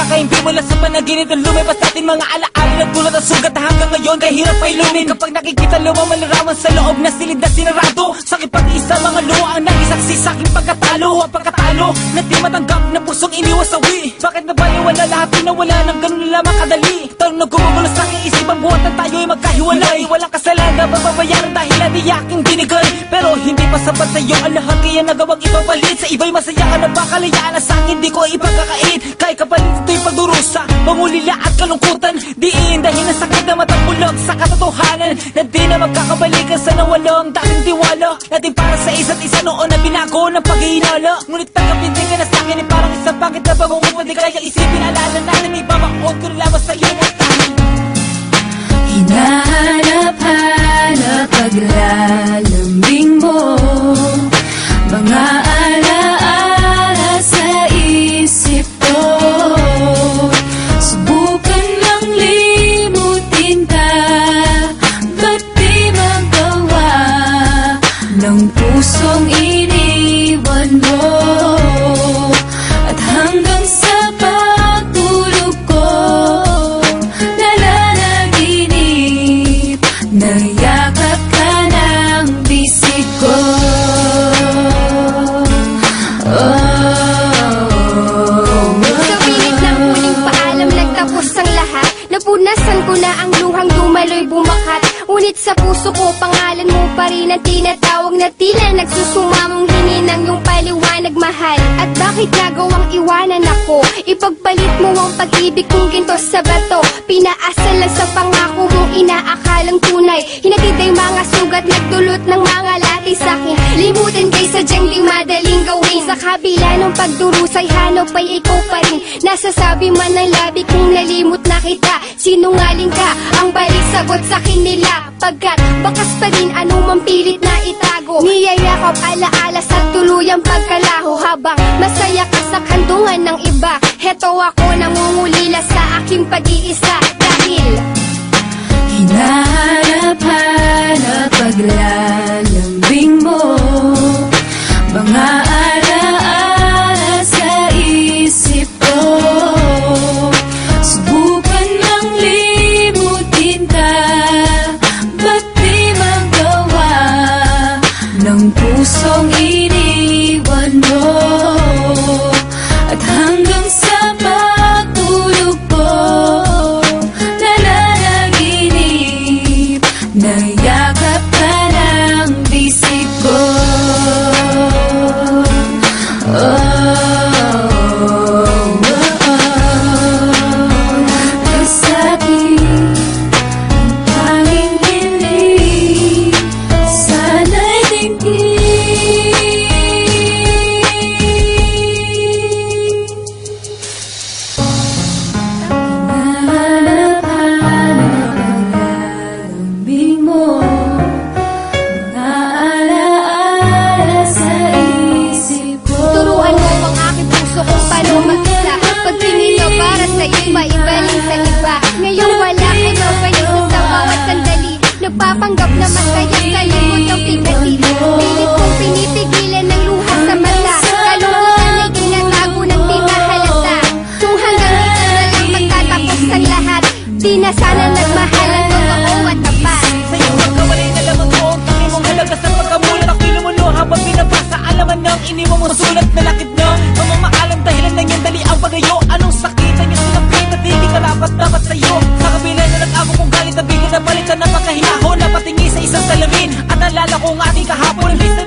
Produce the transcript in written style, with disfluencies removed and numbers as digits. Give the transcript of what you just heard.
Nakakaimbi mula sa panaginip ng lumipas natin mga alaala. Nagdulot ang sugat na hanggang ngayon kay hirap ay lumin. Kapag nakikita lumaman larawan sa loob na silid na sinarado, sa aking pag-isa mga luha ang nagisaksi sa aking pagkatalo. Ang pagkatalo na di matanggap na pusong iniwasawi. Bakit nabaliwala lahat pinawala ng ganun na lamang kadali? Tanong na gumugulo sa aking isip ang buhat ng tayo'y magkahiwalay. Walang kasalanan mababayaran dahil di aking binigay. Pero hindi pa sapat sa'yo ang lahat kaya nagawang ipapalit. Sa iba'y masaya ka na ba kalayaan na sa'kin di ko ipagkakait. Kahit kapalit ito'y pagdurusa, mangulila at kalungkutan. Di iindahin ang sakit na matapulog sa katotohanan na di na magkakabalikan sa nawalong dating tiwala natin para sa isa't isa noon na binago ng paghihinala. Ngunit tagapintin ka na sa'kin ay parang isang pangit na bagong upad. Di kaya isipin alala natin may bamakot ko lamang sa'yo na tayo. Hinahanap-hanap paglalambing mo, mga alaala sa isip ko. Subukan lang limutin ka, ba't di magawa ng pusong iniwan mo? At hanggang sa pagtulog ko, nalalaginip, nayakap ka ng bisig ko. Sa pilit ng huling paalam nagtapos ang lahat. Napunasan ko na ang luhang dumaloy bumakat. Ngunit sa puso ko pangalan mo pa rin ang tinatawag na tila nagsusumamong hininang yung paliwanag mahal. At bakit nagawang iwanan ako? Ipagpalit mo ang pag-ibig kong ginto sa bato. Pinaasal lang sa pangako mong inaakalang tunay. Hinatid ay mga sugat nagdulot ng mga lati sa'kin. Limutin kay sadyang di madaling gawin. Sa kabila ng pagdurusay hanap ay ikaw pa rin. Nasasabi man ng labi kung nalimot na kita. Sinungaling ka, ang balik sagot sa nila. Pagkat bakas pa rin anumang pilit na itago. Niyayakap alaala sa tuluyang pagkalaho. Habang masaya ka sa kandungan ng iba, heto ako nangungulila sa aking pag-iisa. Dahil hinahanap-hanap paglalambing mo, mga alaala sa isip ko. Subukan lang limutin ka, ba't di magawa ng pusong iniwan mo? At hanggang sa pagtulog ko, nalalaginip, nayakap ka ng bisig ko. Kasabi ang tanging hiling, sana'y tingin. Hinahanap-hanap paglalambing mo, mga alaala sa isip ko. turuan mo ang aking puso kung paano mag-isa. Pagtingin nyo para sa iba, ibaling sa iba. Ngayon wala ko na balik sa bawat sandali. Nagpapanggap na masaya sa limot ng pigati. Pilit kong pinipigilan ng luha sa mata. Kalungkutan ay tinatago ng di mahalata. Kung hanggang dito na lang magtatapos ang lahat, di na sana nagmahal ang totoo at tapat. Sa'yo magkawalay na lamang ko ang tangi mong halaga sa pagkamulat. Ang pinumulo habang binabasa alaman ng iniwan mong sulat na lakit na mamamaalam dahilan ng iyong dali ang pagayo. Anong sakit ang iyong sinapit at hindi karapat dapat sa'yo? Sa kabila na nag-ako kong galit na bigyan na balitan na pagkahinahon na patingi sa isang salamin. At nalala ko ang ating kahapon, imbis na